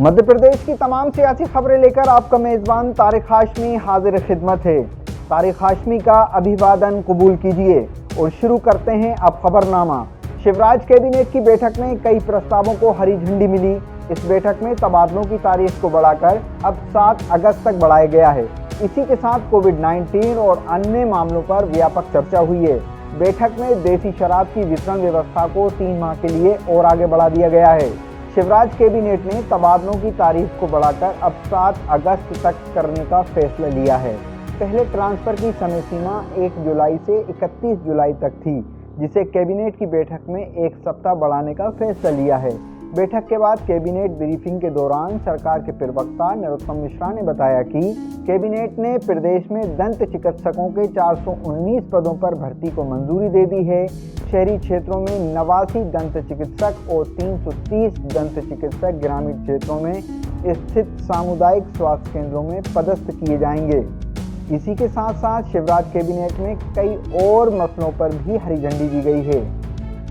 मध्य प्रदेश की तमाम सियासी खबरें लेकर आपका मेजबान तारिक हाशमी हाजिर खिदमत है। तारिक हाशमी का अभिवादन कबूल कीजिए और शुरू करते हैं अब खबरनामा। शिवराज कैबिनेट की बैठक में कई प्रस्तावों को हरी झंडी मिली। इस बैठक में तबादलों की तारीख को बढ़ाकर अब 7 अगस्त तक बढ़ाया गया है। इसी के साथ कोविड-19 और अन्य मामलों पर व्यापक चर्चा हुई है। बैठक में देसी शराब की वितरण व्यवस्था को 3 माह के लिए और आगे बढ़ा दिया गया है। शिवराज कैबिनेट ने तबादलों की तारीख को बढ़ाकर अब 7 अगस्त तक करने का फैसला लिया है। पहले ट्रांसफर की समय सीमा 1 जुलाई से 31 जुलाई तक थी, जिसे कैबिनेट की बैठक में 1 सप्ताह बढ़ाने का फैसला लिया है। बैठक के बाद कैबिनेट ब्रीफिंग के दौरान सरकार के प्रवक्ता नरोत्तम मिश्रा ने बताया कि कैबिनेट ने प्रदेश में दंत चिकित्सकों के 419 पदों पर भर्ती को मंजूरी दे दी है। शहरी क्षेत्रों में 89 दंत चिकित्सक और 330 दंत चिकित्सक ग्रामीण क्षेत्रों में स्थित सामुदायिक स्वास्थ्य केंद्रों में पदस्थ किए जाएंगे। इसी के साथ साथ शिवराज कैबिनेट में कई और मसलों पर भी हरी झंडी दी गई है।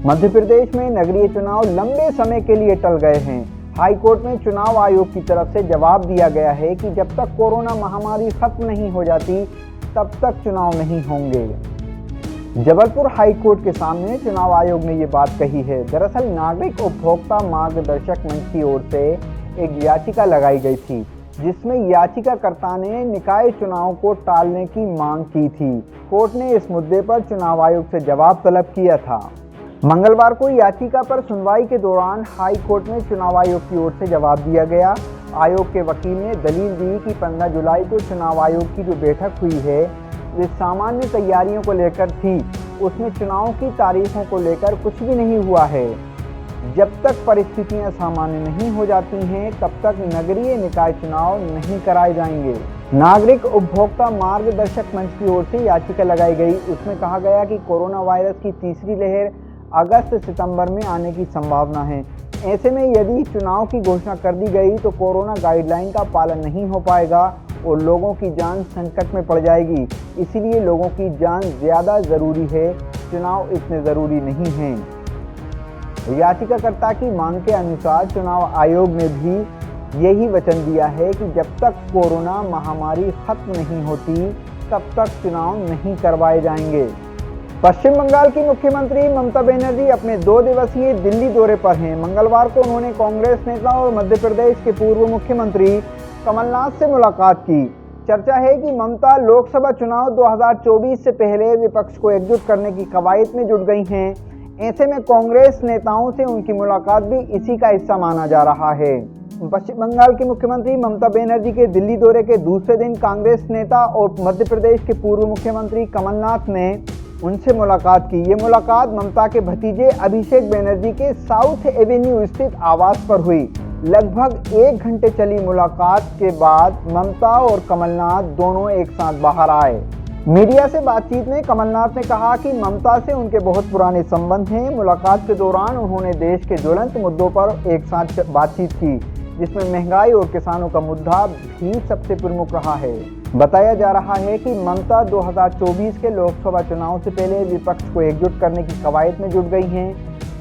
मध्य प्रदेश में नगरीय चुनाव लंबे समय के लिए टल गए हैं। हाई कोर्ट में चुनाव आयोग की तरफ से जवाब दिया गया है कि जब तक कोरोना महामारी खत्म नहीं हो जाती तब तक चुनाव नहीं होंगे। जबलपुर हाई कोर्ट के सामने चुनाव आयोग ने ये बात कही है। दरअसल नागरिक उपभोक्ता मार्गदर्शक मंच की ओर से एक याचिका लगाई गई थी, जिसमें याचिकाकर्ता ने निकाय चुनाव को टालने की मांग की थी। कोर्ट ने इस मुद्दे पर चुनाव आयोग से जवाब तलब किया था। मंगलवार को याचिका पर सुनवाई के दौरान हाई कोर्ट में चुनाव आयोग की ओर से जवाब दिया गया। आयोग के वकील ने दलील दी कि 15 जुलाई को चुनाव आयोग की जो बैठक हुई है वे सामान्य तैयारियों को लेकर थी। उसमें चुनाव की तारीखों को लेकर कुछ भी नहीं हुआ है। जब तक परिस्थितियां सामान्य नहीं हो जाती हैं तब तक नगरीय निकाय चुनाव नहीं कराए जाएंगे। नागरिक उपभोक्ता मार्गदर्शक मंच की ओर से याचिका लगाई गई। उसमें कहा गया कि कोरोना वायरस की तीसरी लहर अगस्त सितंबर में आने की संभावना है। ऐसे में यदि चुनाव की घोषणा कर दी गई तो कोरोना गाइडलाइन का पालन नहीं हो पाएगा और लोगों की जान संकट में पड़ जाएगी। इसीलिए लोगों की जान ज़्यादा ज़रूरी है, चुनाव इतने ज़रूरी नहीं हैं। याचिकाकर्ता की मांग के अनुसार चुनाव आयोग ने भी यही वचन दिया है कि जब तक कोरोना महामारी खत्म नहीं होती तब तक चुनाव नहीं करवाए जाएंगे। पश्चिम बंगाल की मुख्यमंत्री ममता बनर्जी अपने 2 दिवसीय दिल्ली दौरे पर हैं। मंगलवार को उन्होंने कांग्रेस नेता और मध्य प्रदेश के पूर्व मुख्यमंत्री कमलनाथ से मुलाकात की। चर्चा है कि ममता लोकसभा चुनाव 2024 से पहले विपक्ष को एकजुट करने की कवायद में जुट गई हैं। ऐसे में कांग्रेस नेताओं से उनकी मुलाकात भी इसी का हिस्सा माना जा रहा है। पश्चिम बंगाल की मुख्यमंत्री ममता बनर्जी के दिल्ली दौरे के दूसरे दिन कांग्रेस नेता और मध्य प्रदेश के पूर्व मुख्यमंत्री कमलनाथ ने उनसे मुलाकात की। ये मुलाकात ममता के भतीजे अभिषेक बनर्जी के साउथ एवेन्यू स्थित आवास पर हुई। लगभग 1 घंटे चली मुलाकात के बाद ममता और कमलनाथ दोनों एक साथ बाहर आए। मीडिया से बातचीत में कमलनाथ ने कहा कि ममता से उनके बहुत पुराने संबंध हैं। मुलाकात के दौरान उन्होंने देश के ज्वलंत मुद्दों पर एक साथ बातचीत की, जिसमें महंगाई और किसानों का मुद्दा भी सबसे प्रमुख रहा है। बताया जा रहा है कि ममता 2024 के लोकसभा चुनाव से पहले विपक्ष को एकजुट करने की कवायद में जुट गई हैं।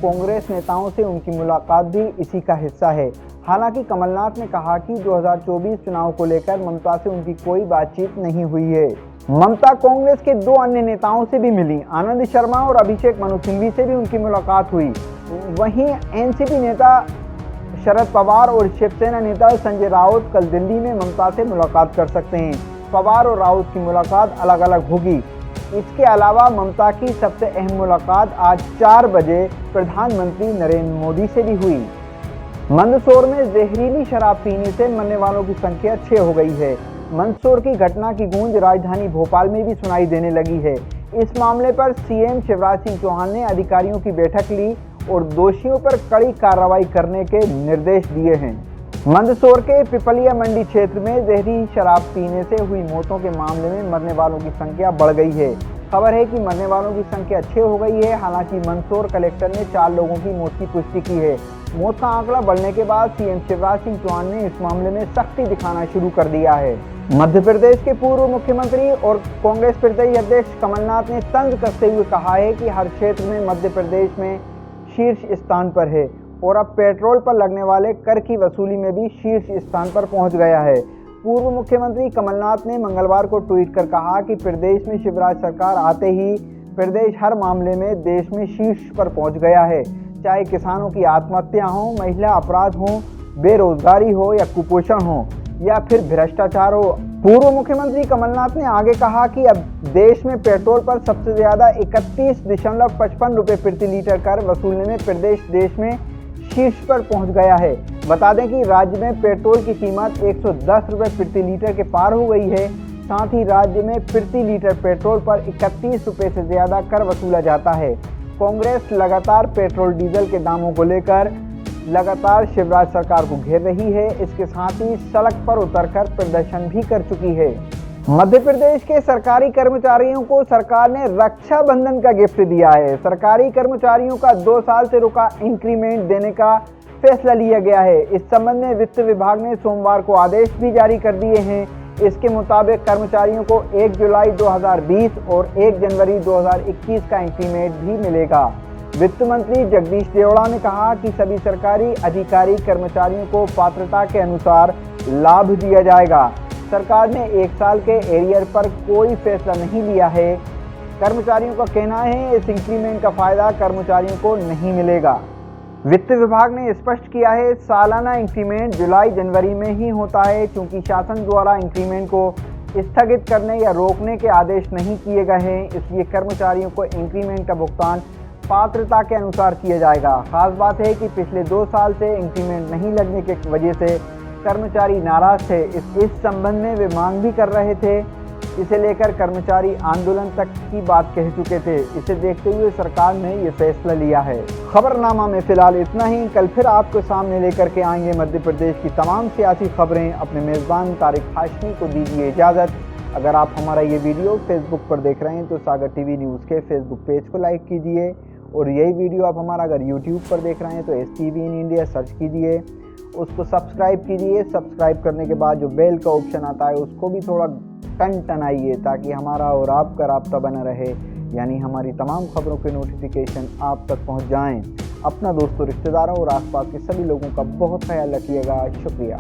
कांग्रेस नेताओं से उनकी मुलाकात भी इसी का हिस्सा है। हालांकि कमलनाथ ने कहा कि 2024 चुनाव को लेकर ममता से उनकी कोई बातचीत नहीं हुई है। ममता कांग्रेस के 2 अन्य नेताओं से भी मिली। आनंद शर्मा और अभिषेक मनु सिंघवी से भी उनकी मुलाकात हुई। वहीं एनसीपी नेता शरद पवार और शिवसेना नेता संजय राउत कल दिल्ली में ममता से मुलाकात कर सकते हैं। पवार और राउत की मुलाकात अलग अलग होगी। इसके अलावा ममता की सबसे अहम मुलाकात आज 4 बजे प्रधानमंत्री नरेंद्र मोदी से भी हुई। मंदसौर में जहरीली शराब पीने से मरने वालों की संख्या 6 हो गई है। मंदसौर की घटना की गूंज राजधानी भोपाल में भी सुनाई देने लगी है। इस मामले पर सीएम शिवराज सिंह चौहान ने अधिकारियों की बैठक ली और दोषियों पर कड़ी कार्रवाई करने के निर्देश दिए हैं। मंदसौर के पिपलिया मंडी क्षेत्र में जहरीली शराब पीने से हुई मौतों के मामले में मरने वालों की संख्या बढ़ गई है। खबर है कि मरने वालों की संख्या 6 हो गई है। हालांकि मंदसौर कलेक्टर ने 4 लोगों की मौत की पुष्टि की है। मौत का आंकड़ा बढ़ने के बाद सीएम शिवराज सिंह चौहान ने इस मामले में सख्ती दिखाना शुरू कर दिया है। मध्य प्रदेश के पूर्व मुख्यमंत्री और कांग्रेस प्रदेश अध्यक्ष कमलनाथ ने तंज कसते हुए कहा है कि हर क्षेत्र में मध्य प्रदेश में शीर्ष स्थान पर है। और अब पेट्रोल पर लगने वाले कर की वसूली में भी शीर्ष स्थान पर पहुंच गया है। पूर्व मुख्यमंत्री कमलनाथ ने मंगलवार को ट्वीट कर कहा कि प्रदेश में शिवराज सरकार आते ही प्रदेश हर मामले में देश में शीर्ष पर पहुंच गया है, चाहे किसानों की आत्महत्या हो, महिला अपराध हो, बेरोजगारी हो या कुपोषण हो या फिर भ्रष्टाचार हो। पूर्व मुख्यमंत्री कमलनाथ ने आगे कहा कि अब देश में पेट्रोल पर सबसे ज्यादा 31.55 रुपये प्रति लीटर कर वसूलने में प्रदेश देश में शीर्ष पर पहुंच गया है। बता दें कि राज्य में पेट्रोल की कीमत 110 रुपये प्रति लीटर के पार हो गई है। साथ ही राज्य में प्रति लीटर पेट्रोल पर 31 रुपये से ज्यादा कर वसूला जाता है। कांग्रेस लगातार पेट्रोल डीजल के दामों को लेकर लगातार शिवराज सरकार को घेर रही है। इसके साथ ही सड़क पर उतरकर प्रदर्शन भी कर चुकी है। मध्य प्रदेश के सरकारी कर्मचारियों को सरकार ने रक्षाबंधन का गिफ्ट दिया है। सरकारी कर्मचारियों का 2 साल से रुका इंक्रीमेंट देने का फैसला लिया गया है। इस संबंध में वित्त विभाग ने सोमवार को आदेश भी जारी कर दिए हैं। इसके मुताबिक कर्मचारियों को 1 जुलाई 2020 और 1 जनवरी 2021 का इंक्रीमेंट भी मिलेगा। वित्त मंत्री जगदीश देवड़ा ने कहा कि सभी सरकारी अधिकारी कर्मचारियों को पात्रता के अनुसार लाभ दिया जाएगा। सरकार ने 1 साल के एरियर पर कोई फैसला नहीं लिया है। कर्मचारियों का कहना है इस इंक्रीमेंट का फायदा कर्मचारियों को नहीं मिलेगा। वित्त विभाग ने स्पष्ट किया है सालाना इंक्रीमेंट जुलाई जनवरी में ही होता है। चूंकि शासन द्वारा इंक्रीमेंट को स्थगित करने या रोकने के आदेश नहीं किए गए हैं, इसलिए कर्मचारियों को इंक्रीमेंट का भुगतान पात्रता के अनुसार किया जाएगा। खास बात है कि पिछले 2 साल से इंक्रीमेंट नहीं लगने की वजह से कर्मचारी नाराज थे। इस संबंध में वे मांग भी कर रहे थे। इसे लेकर कर्मचारी आंदोलन तक की बात कह चुके थे। इसे देखते हुए सरकार ने ये फैसला लिया है। खबरनामा में फिलहाल इतना ही। कल फिर आपके सामने लेकर के आएंगे मध्य प्रदेश की तमाम सियासी खबरें। अपने मेज़बान तारिक हाशमी को दीजिए इजाज़त। अगर आप हमारा ये वीडियो फेसबुक पर देख रहे हैं तो सागर टीवी न्यूज़ के फेसबुक पेज को लाइक कीजिए, और यही वीडियो आप हमारा अगर यूट्यूब पर देख रहे हैं तो STV इन इंडिया सर्च कीजिए, उसको सब्सक्राइब कीजिए। सब्सक्राइब करने के बाद जो बेल का ऑप्शन आता है उसको भी थोड़ा टनाइए ताकि हमारा और आपका राब्ता बना रहे, यानी हमारी तमाम खबरों के नोटिफिकेशन आप तक पहुंच जाएं। अपना दोस्तों, रिश्तेदारों और आसपास के सभी लोगों का बहुत ख्याल रखिएगा। शुक्रिया।